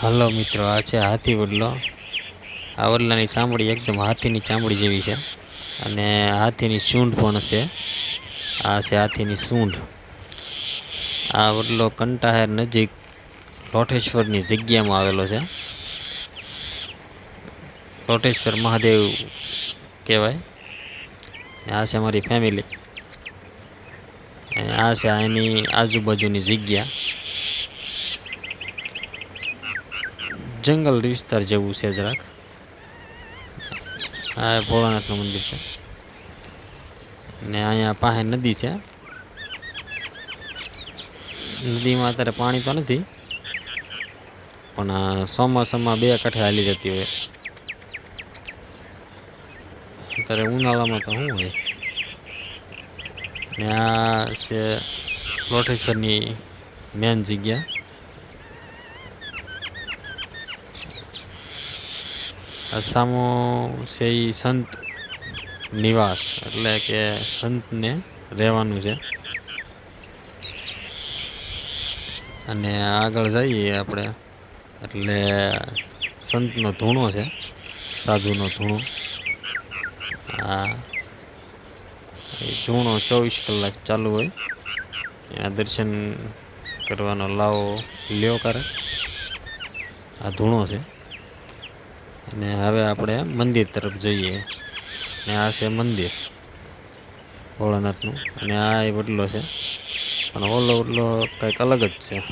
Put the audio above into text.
Hello મિત્રો, આ છે હાથી વડલો. આ વડલાની ચામડી એકદમ હાથીની ચામડી જેવી છે અને હાથીની સૂંઢ પણ છે. આ છે હાથીની સૂંઢ. આ વડલો કંટાહેર નજીક લોઠેશ્વરની જગ્યામાં આવેલો છે. લોઠેશ્વર મહાદેવ કહેવાય. આ છે મારી ફેમિલી. આ છે એની આજુબાજુની જગ્યા. જંગલ વિસ્તાર જેવું છે જરાક. આ ભોળાનાથનું મંદિર છે ને અહીંયા પાસે નદી છે. નદીમાં અત્યારે પાણી તો નથી, પણ ચોમાસામાં બે કાંઠે હાલી જતી હોય. અત્યારે ઉનાળામાં તો શું હોય. ને આ છે લોઠેશ્વરની મેન જગ્યા. આ સામો છે એ સંત નિવાસ, એટલે કે સંતને રહેવાનું છે. અને આગળ જઈએ આપણે એટલે સંતનો ધૂણો છે, સાધુનો ધૂણો. આ ધૂણો 24 કલાક ચાલુ હોય. એના દર્શન કરવાનો લાવો લ્યો કરે. આ ધૂણો છે. અને હવે આપણે મંદિર તરફ જઈએ. ને આ છે મંદિર ભોળાનાથનું, અને આ એ વડલો છે, પણ ઓલો વડલો કંઈક અલગ જ છે.